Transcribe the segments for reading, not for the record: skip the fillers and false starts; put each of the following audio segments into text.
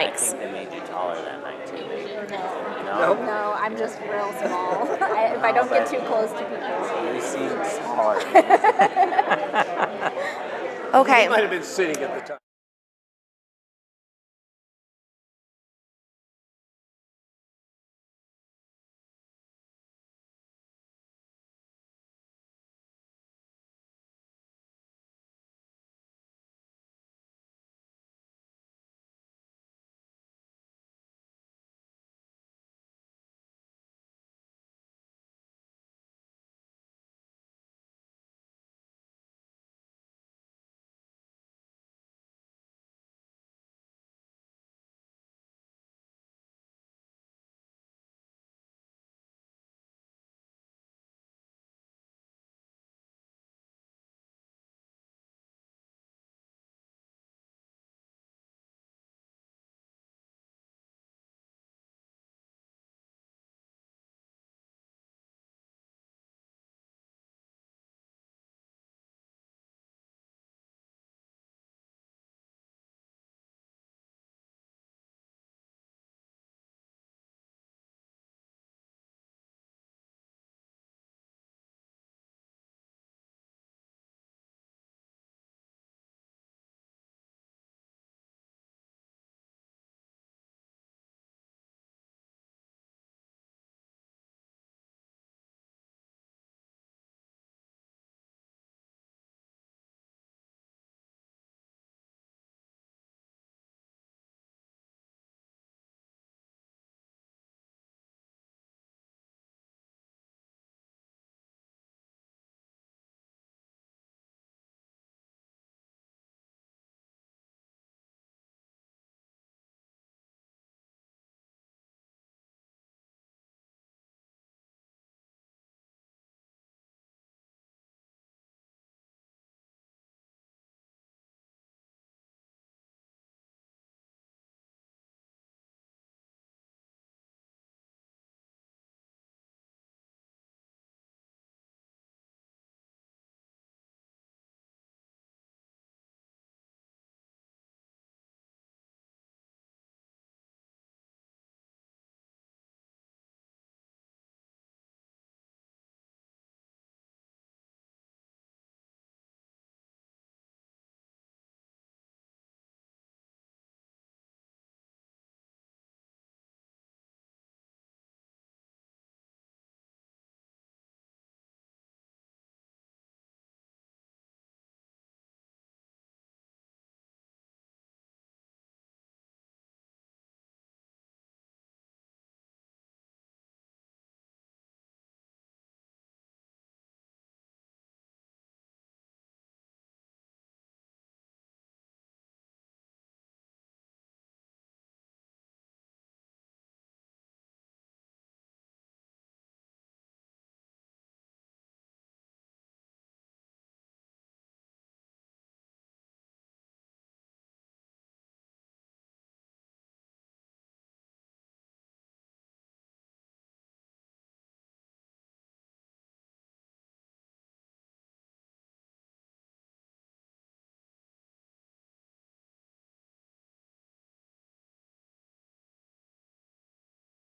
I Thanks. think they made you taller that night too, maybe. No, No? no, I'm just real small. If I don't get too close to people. You seem smaller. Okay. He might have been sitting at the time.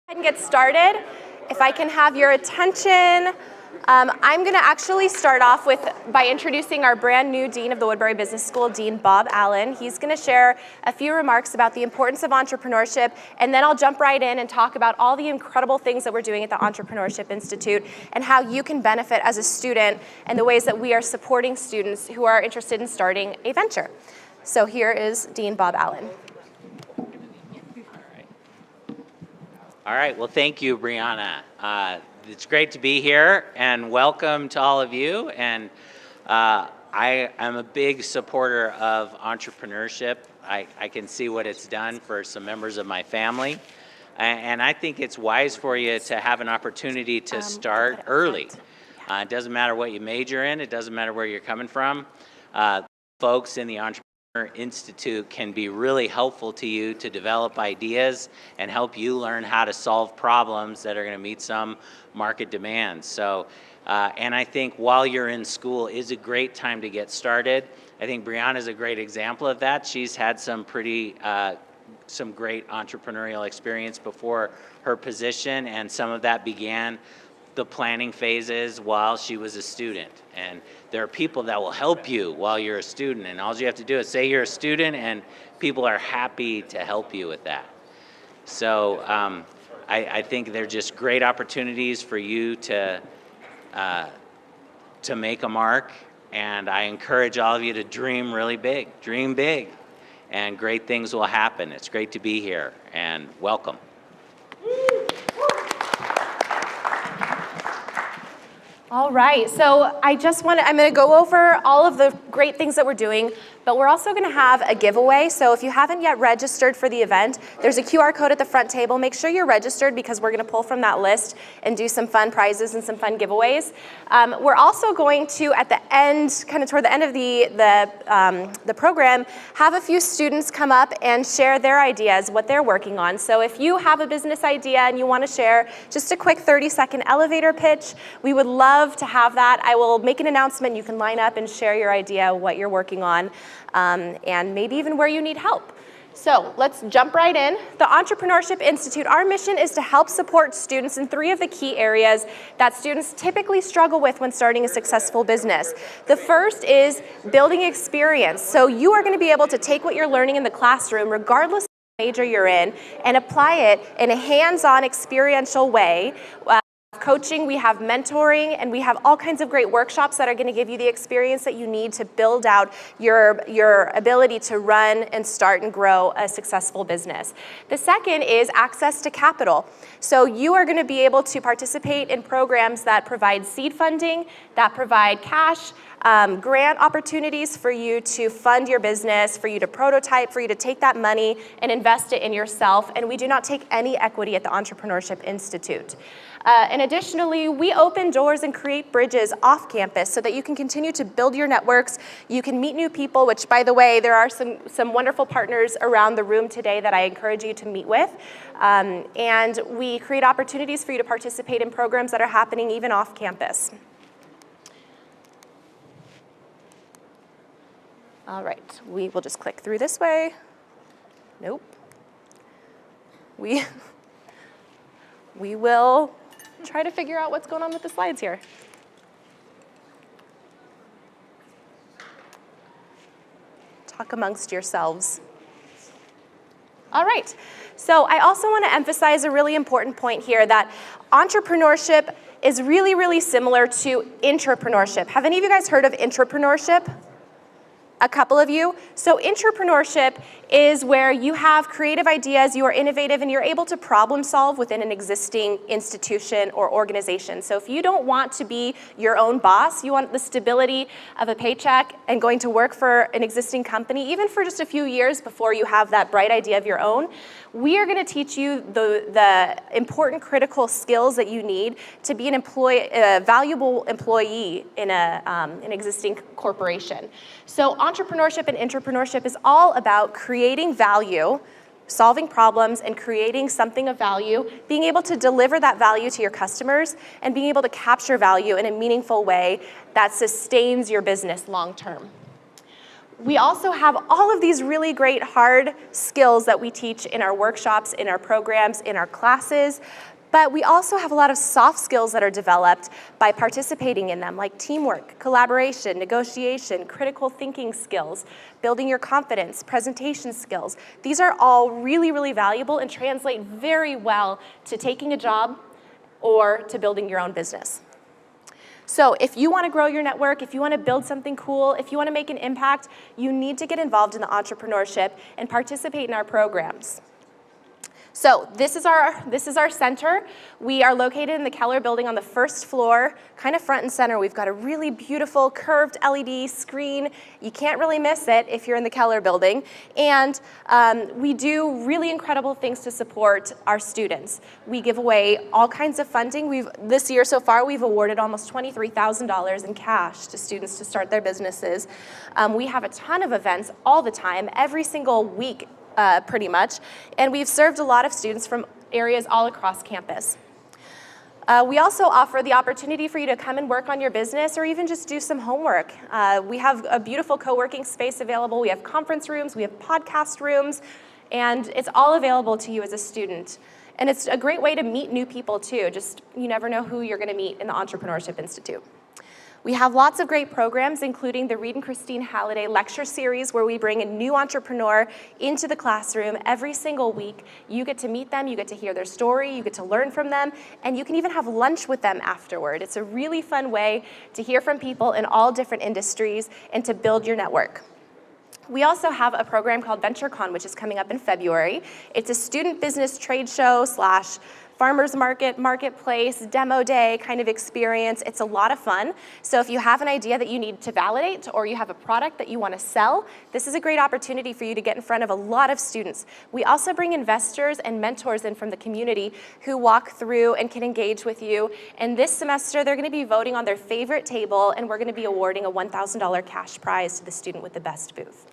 And get started. If I can have your attention, I'm going to actually start off by introducing our brand new Dean of the Woodbury Business School, Dean Bob Allen. He's going to share a few remarks about the importance of entrepreneurship, and then I'll jump right in and talk about all the incredible things that we're doing at the Entrepreneurship Institute and how you can benefit as a student and the ways that we are supporting students who are interested in starting a venture. So here is Dean Bob Allen. All right, well, thank you, Brianna. It's great to be here, and welcome to all of you. And I am a big supporter of entrepreneurship. I can see what it's done for some members of my family. And I think it's wise for you to have an opportunity to start early. It doesn't matter what you major in. It doesn't matter where you're coming from. Folks in the Entrepreneur Institute can be really helpful to you to develop ideas and help you learn how to solve problems that are going to meet some market demands. So, and I think while you're in school is a great time to get started. I think Brianna is a great example of that. She's had some pretty some great entrepreneurial experience before her position, and some of that began the planning phases while she was a student. And there are people that will help you while you're a student, and all you have to do is say you're a student, and people are happy to help you with that. So I think they're just great opportunities for you to make a mark, and I encourage all of you to dream really big. Dream big, and great things will happen. It's great to be here, and welcome. All right, so I'm going to go over all of the great things that we're doing, but we're also going to have a giveaway. So if you haven't yet registered for the event, there's a QR code at the front table. Make sure you're registered because we're going to pull from that list and do some fun prizes and some fun giveaways. We're also going to, at the end, kind of toward the end of the program, have a few students come up and share their ideas, what they're working on. So if you have a business idea and you want to share just a quick 30-second elevator pitch, we would love to have that. I will make an announcement. You can line up and share your idea, what you're working on, and maybe even where you need help. So let's jump right in. The Entrepreneurship Institute, our mission is to help support students in 3 of the key areas that students typically struggle with when starting a successful business. The first is building experience. So you are going to be able to take what you're learning in the classroom, regardless of the major you're in, and apply it in a hands-on experiential way. Coaching, we have mentoring, and we have all kinds of great workshops that are going to give you the experience that you need to build out your ability to run and start and grow a successful business. The second is access to capital. So you are going to be able to participate in programs that provide seed funding, that provide cash, grant opportunities for you to fund your business, for you to prototype, for you to take that money and invest it in yourself. And we do not take any equity at the Entrepreneurship Institute. And additionally, we open doors and create bridges off campus so that you can continue to build your networks. You can meet new people, which, by the way, there are some wonderful partners around the room today that I encourage you to meet with. And we create opportunities for you to participate in programs that are happening even off campus. All right, we will just click through this way. Nope. We will try to figure out what's going on with the slides here. Talk amongst yourselves. All right, so I also want to emphasize a really important point here, that entrepreneurship is really, really similar to intrapreneurship. Have any of you guys heard of intrapreneurship? A couple of you. So intrapreneurship is where you have creative ideas, you are innovative, and you're able to problem solve within an existing institution or organization. So if you don't want to be your own boss, you want the stability of a paycheck and going to work for an existing company, even for just a few years before you have that bright idea of your own, we are going to teach you the important critical skills that you need to be a valuable employee in an existing corporation. So entrepreneurship and intrapreneurship is all about creating value, solving problems, and creating something of value, being able to deliver that value to your customers, and being able to capture value in a meaningful way that sustains your business long term. We also have all of these really great hard skills that we teach in our workshops, in our programs, in our classes, but we also have a lot of soft skills that are developed by participating in them, like teamwork, collaboration, negotiation, critical thinking skills, building your confidence, presentation skills. These are all really, really valuable and translate very well to taking a job or to building your own business. So if you want to grow your network, if you want to build something cool, if you want to make an impact, you need to get involved in the entrepreneurship and participate in our programs. So this is our center. We are located in the Keller building on the first floor, kind of front and center. We've got a really beautiful curved LED screen. You can't really miss it if you're in the Keller building. And we do really incredible things to support our students. We give away all kinds of funding. This year so far, we've awarded almost $23,000 in cash to students to start their businesses. We have a ton of events all the time, every single week. Pretty much, and we've served a lot of students from areas all across campus. We also offer the opportunity for you to come and work on your business or even just do some homework. We have a beautiful co-working space available. We have conference rooms, we have podcast rooms, And it's all available to you as a student. And it's a great way to meet new people too. Just, you never know who you're gonna meet in the Entrepreneurship Institute. We have lots of great programs, including the Reed and Christine Halliday lecture series, where we bring a new entrepreneur into the classroom every single week. You get to meet them, you get to hear their story, you get to learn from them, and you can even have lunch with them afterward. It's a really fun way to hear from people in all different industries and to build your network. We also have a program called VentureCon, which is coming up in February. It's a student business trade show / farmers market, marketplace, demo day kind of experience. It's a lot of fun. So if you have an idea that you need to validate or you have a product that you want to sell, this is a great opportunity for you to get in front of a lot of students. We also bring investors and mentors in from the community who walk through and can engage with you. And this semester, they're going to be voting on their favorite table, and we're going to be awarding a $1,000 cash prize to the student with the best booth.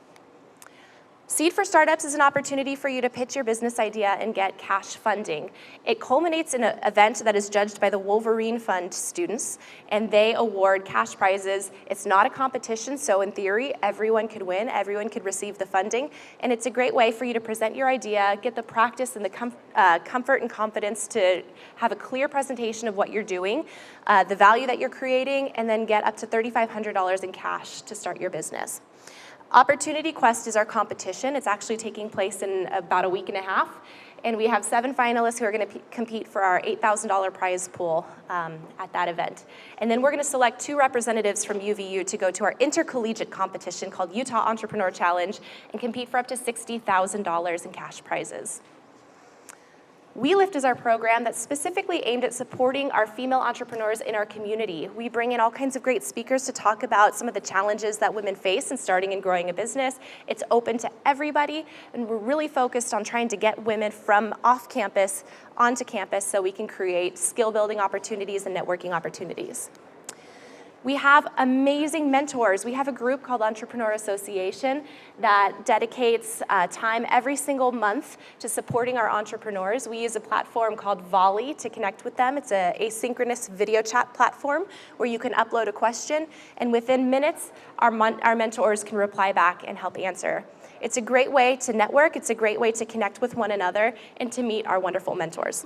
Seed for Startups is an opportunity for you to pitch your business idea and get cash funding. It culminates in an event that is judged by the Wolverine Fund students, and they award cash prizes. It's not a competition, so in theory, everyone could win, everyone could receive the funding, and it's a great way for you to present your idea, get the practice and the comfort and confidence to have a clear presentation of what you're doing, the value that you're creating, and then get up to $3,500 in cash to start your business. Opportunity Quest is our competition. It's actually taking place in about a week and a half. And we have 7 finalists who are going to compete for our $8,000 prize pool at that event. And then we're going to select 2 representatives from UVU to go to our intercollegiate competition called Utah Entrepreneur Challenge and compete for up to $60,000 in cash prizes. We Lift is our program that's specifically aimed at supporting our female entrepreneurs in our community. We bring in all kinds of great speakers to talk about some of the challenges that women face in starting and growing a business. It's open to everybody, and we're really focused on trying to get women from off campus onto campus so we can create skill-building opportunities and networking opportunities. We have amazing mentors. We have a group called Entrepreneur Association that dedicates time every single month to supporting our entrepreneurs. We use a platform called Volley to connect with them. It's an asynchronous video chat platform where you can upload a question, and within minutes, our mentors can reply back and help answer. It's a great way to network. It's a great way to connect with one another and to meet our wonderful mentors.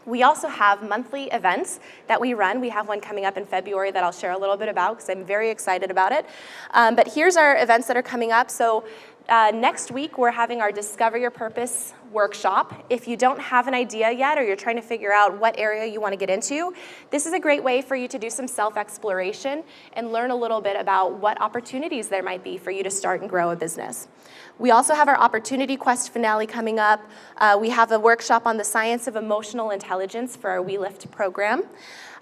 We also have monthly events that we run. We have one coming up in February that I'll share a little bit about because I'm very excited about it. But here's our events that are coming up. So next week, we're having our Discover Your Purpose workshop. If you don't have an idea yet or you're trying to figure out what area you want to get into, this is a great way for you to do some self-exploration and learn a little bit about what opportunities there might be for you to start and grow a business. We also have our Opportunity Quest finale coming up. We have a workshop on the science of emotional intelligence for our We Lift program.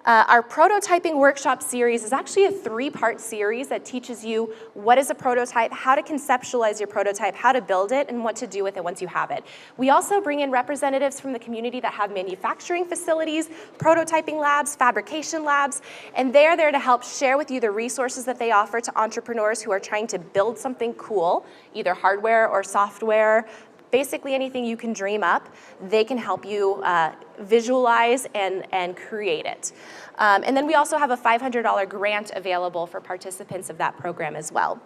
Our prototyping workshop series is actually a 3-part series that teaches you what is a prototype, how to conceptualize your prototype, how to build it, and what to do with it once you have it. We also bring in representatives from the community that have manufacturing facilities, prototyping labs, fabrication labs, and they're there to help share with you the resources that they offer to entrepreneurs who are trying to build something cool, either hardware or software, basically anything you can dream up. They can help you visualize and create it. And then we also have a $500 grant available for participants of that program as well.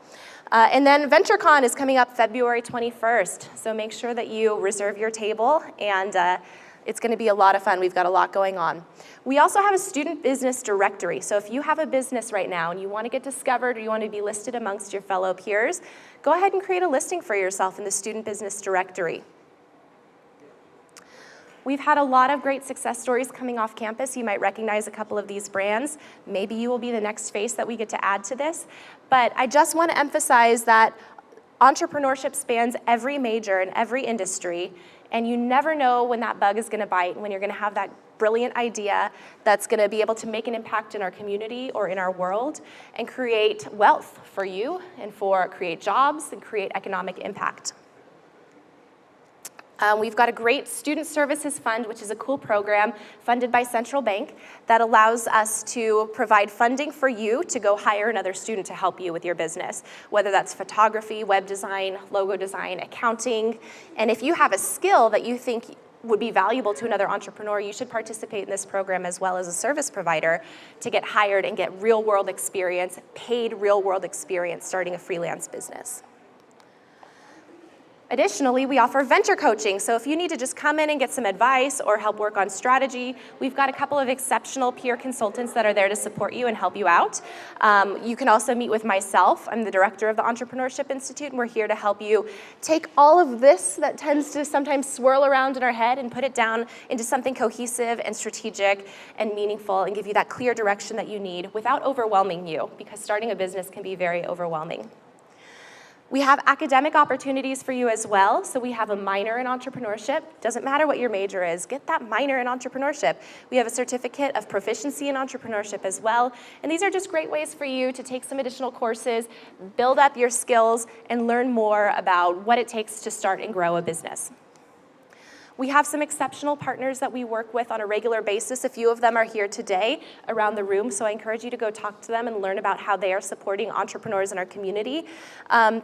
And then VentureCon is coming up February 21st, so make sure that you reserve your table, and it's going to be a lot of fun. We've got a lot going on. We also have a student business directory, so if you have a business right now and you want to get discovered or you want to be listed amongst your fellow peers, go ahead and create a listing for yourself in the student business directory. We've had a lot of great success stories coming off campus. You might recognize a couple of these brands. Maybe you will be the next face that we get to add to this. But I just want to emphasize that entrepreneurship spans every major and every industry, and you never know when that bug is going to bite, when you're going to have that brilliant idea that's going to be able to make an impact in our community or in our world and create wealth for you and create jobs and create economic impact. We've got a great student services fund, which is a cool program funded by Central Bank that allows us to provide funding for you to go hire another student to help you with your business, whether that's photography, web design, logo design, accounting. And if you have a skill that you think would be valuable to another entrepreneur, you should participate in this program as well as a service provider to get hired and get real-world experience, paid real-world experience starting a freelance business. Additionally, we offer venture coaching. So if you need to just come in and get some advice or help work on strategy, we've got a couple of exceptional peer consultants that are there to support you and help you out. You can also meet with myself. I'm the director of the Entrepreneurship Institute, and we're here to help you take all of this that tends to sometimes swirl around in our head and put it down into something cohesive and strategic and meaningful and give you that clear direction that you need without overwhelming you, because starting a business can be very overwhelming. We have academic opportunities for you as well. So we have a minor in entrepreneurship. Doesn't matter what your major is, get that minor in entrepreneurship. We have a certificate of proficiency in entrepreneurship as well. And these are just great ways for you to take some additional courses, build up your skills, and learn more about what it takes to start and grow a business. We have some exceptional partners that we work with on a regular basis. A few of them are here today around the room, so I encourage you to go talk to them and learn about how they are supporting entrepreneurs in our community.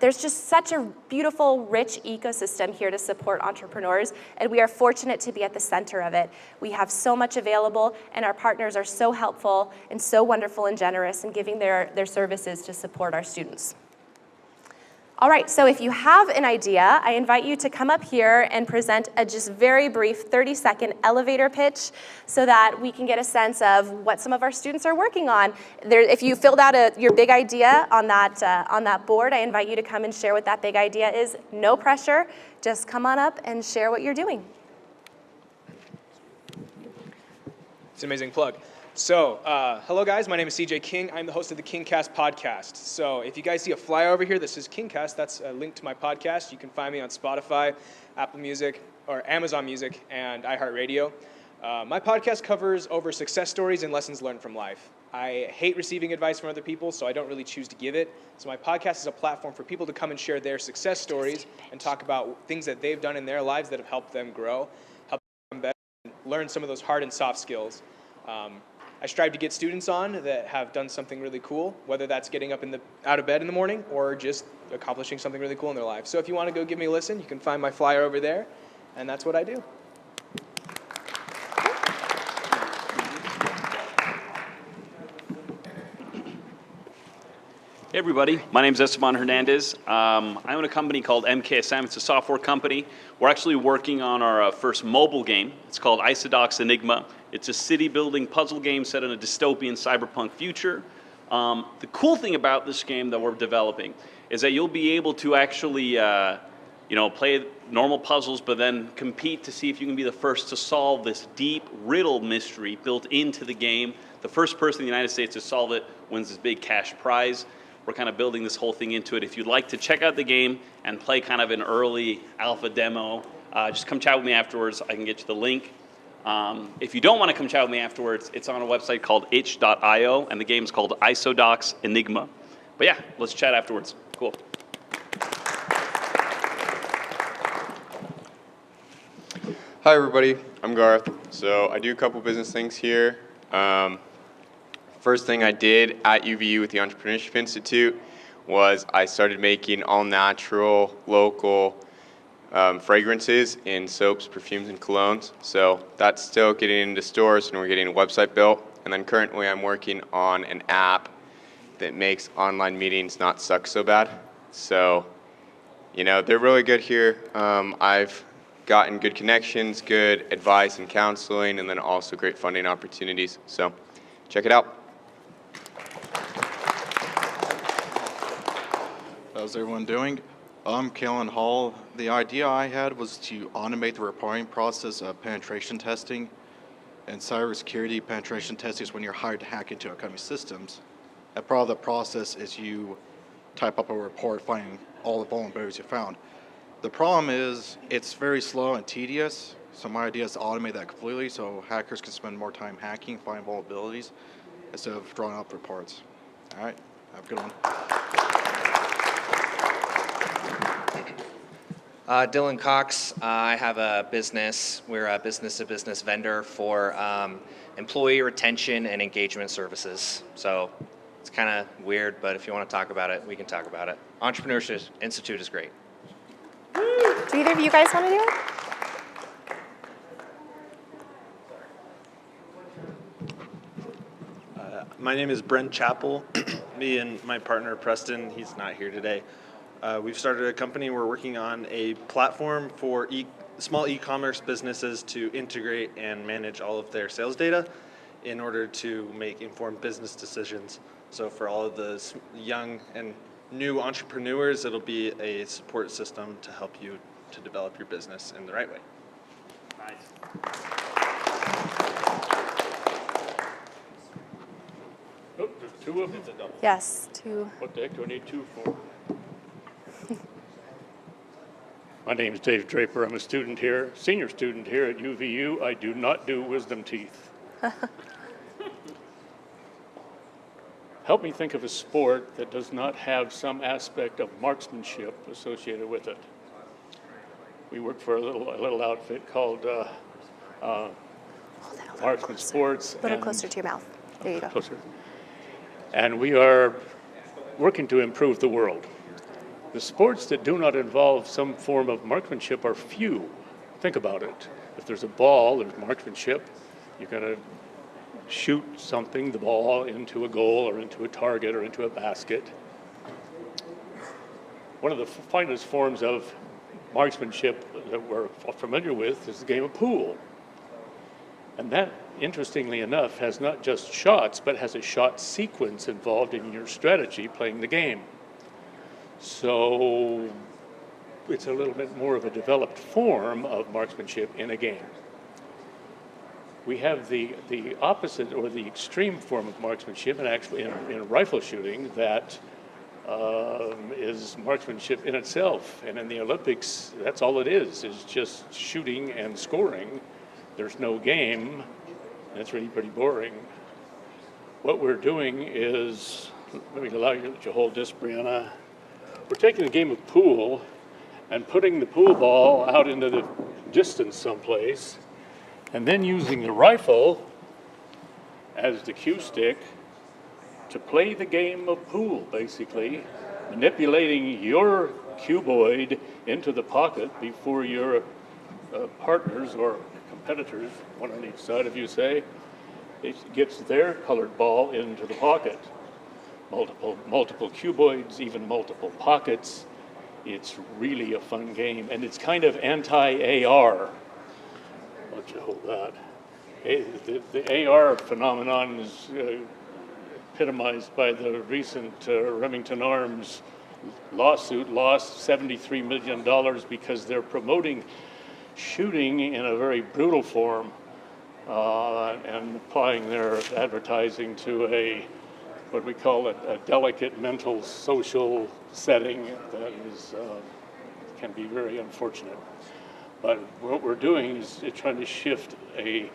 There's just such a beautiful, rich ecosystem here to support entrepreneurs, and we are fortunate to be at the center of it. We have so much available, and our partners are so helpful and so wonderful and generous in giving their services to support our students. All right, so if you have an idea, I invite you to come up here and present a just very brief 30-second elevator pitch so that we can get a sense of what some of our students are working on. If you filled out your big idea on that board, I invite you to come and share what that big idea is. No pressure, just come on up and share what you're doing. It's an amazing plug. So, hello guys, my name is CJ King. I'm the host of the KingCast podcast. So if you guys see a flyer over here that says KingCast, that's a link to my podcast. You can find me on Spotify, Apple Music, or Amazon Music, and iHeartRadio. My podcast covers over success stories and lessons learned from life. I hate receiving advice from other people, so I don't really choose to give it. So my podcast is a platform for people to come and share their success stories and talk about things that they've done in their lives that have helped them grow, helped them better, and learn some of those hard and soft skills. I strive to get students on that have done something really cool, whether that's getting up out of bed in the morning or just accomplishing something really cool in their life. So if you want to go give me a listen, you can find my flyer over there, and that's what I do. Hey everybody, my name is Esteban Hernandez. I own a company called MKSM. It's a software company. We're actually working on our first mobile game. It's called Isodox Enigma. It's a city building puzzle game set in a dystopian cyberpunk future. The cool thing about this game that we're developing is that you'll be able to actually play normal puzzles, but then compete to see if you can be the first to solve this deep riddle mystery built into the game. The first person in the United States to solve it wins this big cash prize. We're kind of building this whole thing into it. If you'd like to check out the game and play kind of an early alpha demo, just come chat with me afterwards. I can get you the link. If you don't want to come chat with me afterwards, it's on a website called itch.io, and the game's called Isodox Enigma. But yeah, let's chat afterwards. Cool. Hi everybody, I'm Garth. So I do a couple business things here. First thing I did at UVU with the Entrepreneurship Institute was I started making all-natural, local fragrances in soaps, perfumes, and colognes. So that's still getting into stores, and we're getting a website built. And then currently I'm working on an app that makes online meetings not suck so bad. So, they're really good here. I've gotten good connections, good advice and counseling, and then also great funding opportunities. So check it out. How's everyone doing? I'm Kalen Hall. The idea I had was to automate the reporting process of penetration testing. And cybersecurity penetration testing is when you're hired to hack into a company's systems. And part of the process is you type up a report finding all the vulnerabilities you found. The problem is it's very slow and tedious. So my idea is to automate that completely so hackers can spend more time hacking, finding vulnerabilities, instead of drawing up reports. All right, have a good one. Dylan Cox. I have a business. We're a business-to-business vendor for employee retention and engagement services. So it's kind of weird, but if you want to talk about it, we can talk about it. Entrepreneurship Institute is great. Do either of you guys want to do it? My name is Brent Chappell. Me and my partner Preston, he's not here today. We've started a company. We're working on a platform for small e-commerce businesses to integrate and manage all of their sales data in order to make informed business decisions. So for all of the young and new entrepreneurs, it'll be a support system to help you to develop your business in the right way. Nice. Oh, there's two of them? Yes, two. What the heck do I need two for? My name's Dave Draper. I'm a student here, senior student here at UVU. I do not do wisdom teeth. Help me think of a sport that does not have some aspect of marksmanship associated with it. We work for a little outfit called Marksman Sports. A little closer to your mouth. There you go. Closer. And we are working to improve the world. The sports that do not involve some form of marksmanship are few. Think about it. If there's a ball, there's marksmanship. You're going to shoot something, the ball, into a goal or into a target or into a basket. One of the finest forms of marksmanship that we're familiar with is the game of pool. And that, interestingly enough, has not just shots, but has a shot sequence involved in your strategy playing the game. So it's a little bit more of a developed form of marksmanship in a game. We have the opposite or the extreme form of marksmanship in rifle shooting that is marksmanship in itself. And in the Olympics, that's all it is just shooting and scoring. There's no game. That's really pretty boring. What we're doing is, let me allow you to hold this, Brianna. We're taking the game of pool and putting the pool ball out into the distance someplace, and then using the rifle as the cue stick to play the game of pool, basically, manipulating your cuboid into the pocket before your partners or competitors, one on each side of you, say, it gets their colored ball into the pocket. Multiple cuboids, even multiple pockets. It's really a fun game, and it's kind of anti-AR. I'll let you hold that. The AR phenomenon is epitomized by the recent Remington Arms lawsuit, lost $73 million because they're promoting shooting in a very brutal form and applying their advertising to what we call a delicate mental social setting that can be very unfortunate. But what we're doing is trying to shift a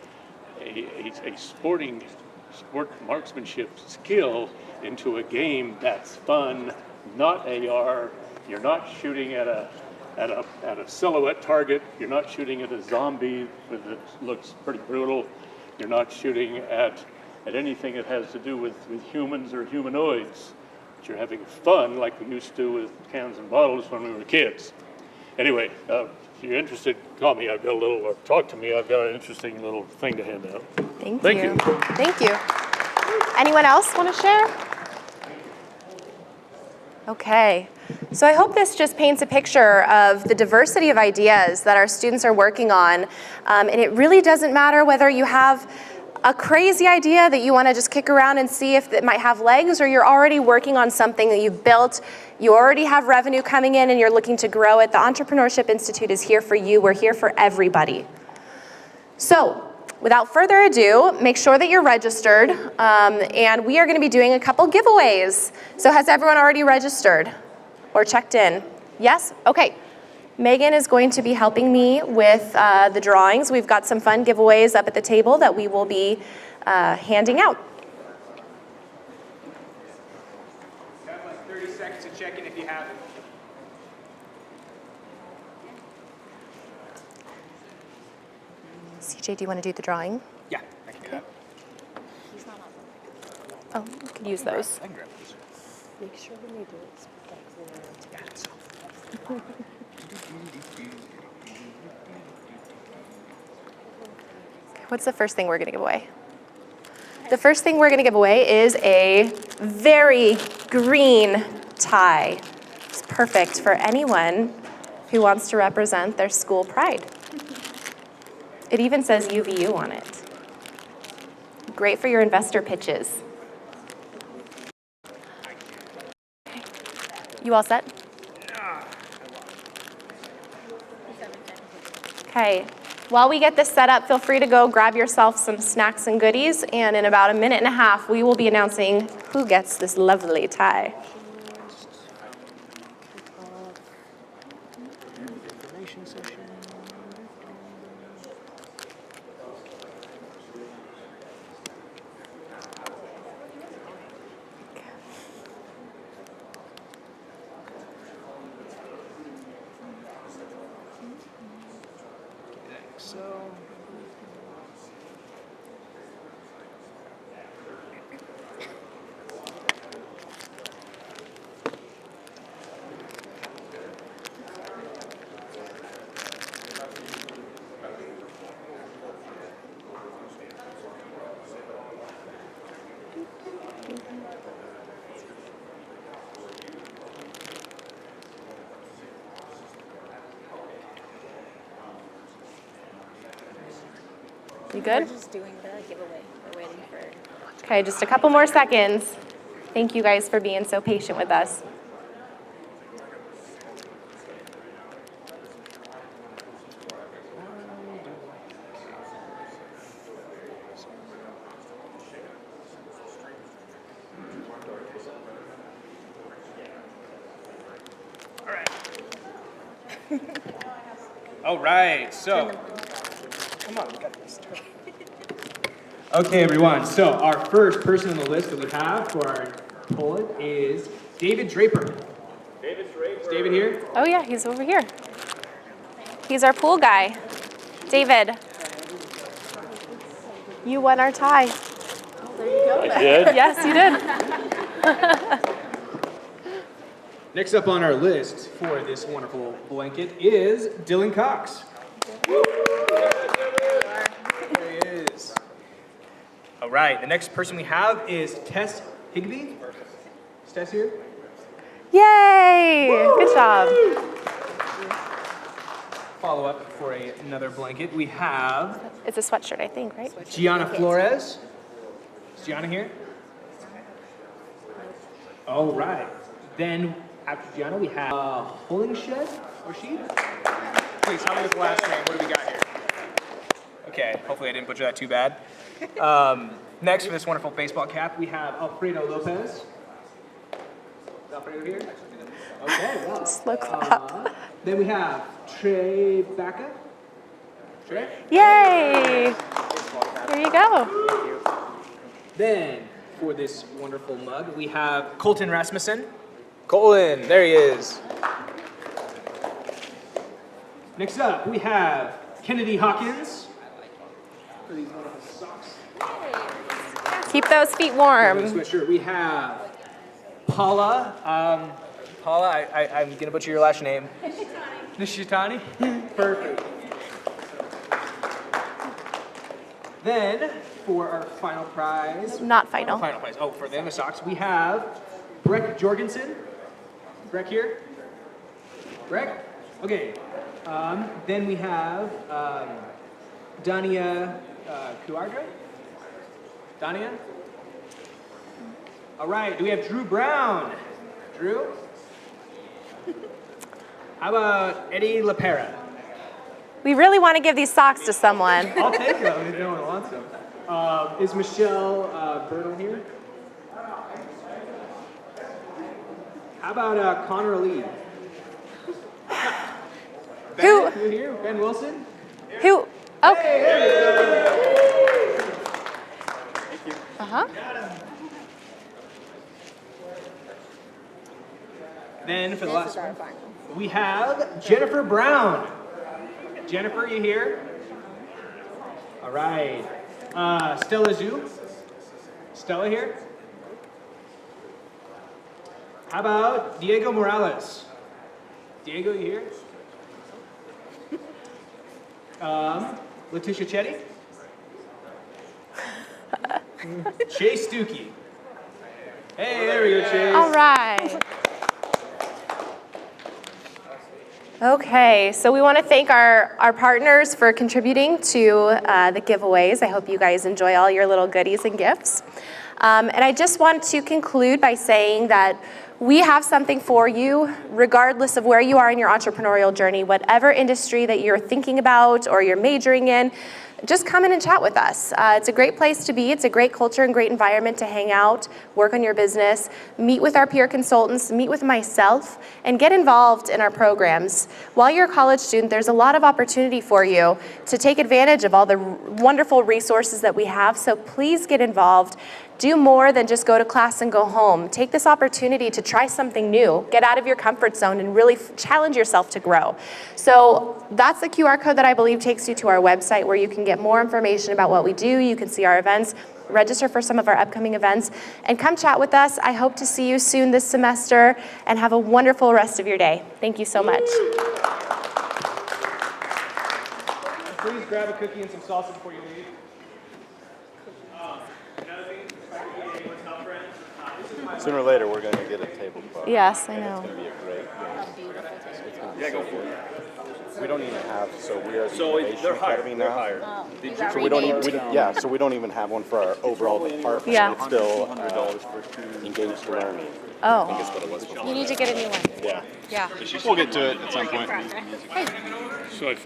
sport marksmanship skill into a game that's fun, not AR. You're not shooting at a silhouette target. You're not shooting at a zombie that looks pretty brutal. You're not shooting at anything that has to do with humans or humanoids. But you're having fun like we used to with cans and bottles when we were kids. Anyway, if you're interested, call me. I've got a little, or talk to me. I've got an interesting little thing to hand out. Thank you. Thank you. Anyone else want to share? Okay. So I hope this just paints a picture of the diversity of ideas that our students are working on. And it really doesn't matter whether you have a crazy idea that you want to just kick around and see if it might have legs, or you're already working on something that you've built, you already have revenue coming in and you're looking to grow it. The Entrepreneurship Institute is here for you. We're here for everybody. So without further ado, make sure that you're registered, and we are going to be doing a couple giveaways. So has everyone already registered or checked in? Yes? Okay. Megan is going to be helping me with the drawings. We've got some fun giveaways up at the table that we will be handing out. You have like 30 seconds to check in if you haven't. CJ, do you want to do the drawing? Yeah, I can do that. Oh, you could use those. I can grab these. Make sure when you do it, speak up clearly. What's the first thing we're going to give away? The first thing we're going to give away is a very green tie. It's perfect for anyone who wants to represent their school pride. It even says UVU on it. Great for your investor pitches. You all set? Okay. While we get this set up, feel free to go grab yourself some snacks and goodies, and in about a minute and a half, we will be announcing who gets this lovely tie. You good? We're just doing the giveaway. We're waiting for. Okay, just a couple more seconds. Thank you guys for being so patient with us. All right, so come on, we got this. Okay, everyone. So our first person on the list that we have for our poll is David Draper. David Draper. Is David here? Oh yeah, he's over here. He's our pool guy. David, you won our tie. I did? Yes, you did. Next up on our list for this wonderful blanket is Dylan Cox. There he is. All right, the next person we have is Tess Higby. Is Tess here? Yay! Good job. Follow up for another blanket. We have It's a sweatshirt, I think, right? Gianna Flores. Is Gianna here? All right. Then after Gianna, we have Hollingshed, or she? Please tell me his last name. What do we got here? Okay, hopefully I didn't butcher that too bad. Next, for this wonderful baseball cap, we have Alfredo Lopez. Is Alfredo here? Okay, well. Slow clap. Then we have Trey Baca. Trey? Yay! Here you go. Then, for this wonderful mug, we have Colton Rasmussen. Colton, there he is. Next up, we have Kennedy Hawkins. For these wonderful socks. Keep those feet warm. Sweatshirt. We have Paula. Paula, I'm going to butcher your last name. Nishitani. Perfect. Then, for our final prize. Not final. Final prize. Oh, for the other socks, we have Breck Jorgensen. Breck here? Breck? Okay. Then we have Dania Cuadra. Dania? All right. Do we have Drew Brown? Drew? How about Eddie LaPera? We really want to give these socks to someone. I'll take them if no one wants them. Is Michelle Burnell here? How about Connor Lee? Who? Ben, you here? Ben Wilson? Who? Okay. Hey, there you go. Uh-huh. Then for the last one, we have Jennifer Brown. Jennifer, you here? All right. Stella Zhu. Stella here? How about Diego Morales? Diego, you here? Letitia Chetty? Chase Dookie. Hey, there we go, Chase. All right. Okay, so we want to thank our partners for contributing to the giveaways. I hope you guys enjoy all your little goodies and gifts. And I just want to conclude by saying that we have something for you, regardless of where you are in your entrepreneurial journey, whatever industry that you're thinking about or you're majoring in. Just come in and chat with us. It's a great place to be. It's a great culture and great environment to hang out, work on your business, meet with our peer consultants, meet with myself, and get involved in our programs. While you're a college student, there's a lot of opportunity for you to take advantage of all the wonderful resources that we have, so please get involved. Do more than just go to class and go home. Take this opportunity to try something new, get out of your comfort zone, and really challenge yourself to grow. So that's the QR code that I believe takes you to our website, where you can get more information about what we do. You can see our events, register for some of our upcoming events, and come chat with us. I hope to see you soon this semester, and have a wonderful rest of your day. Thank you so much. Please grab a cookie and some salsa before you leave. Sooner or later, we're going to get a tablecloth. Yes, I know. It's going to be a great game. It's going to be so good. We don't even have, so we are the Innovation Academy now. So we don't even, so we don't even have one for our overall department. Yeah. It's still engaged learning. Oh. I think is what it was before. You need to get a new one. Yeah. Yeah. We'll get to it at some point. So I found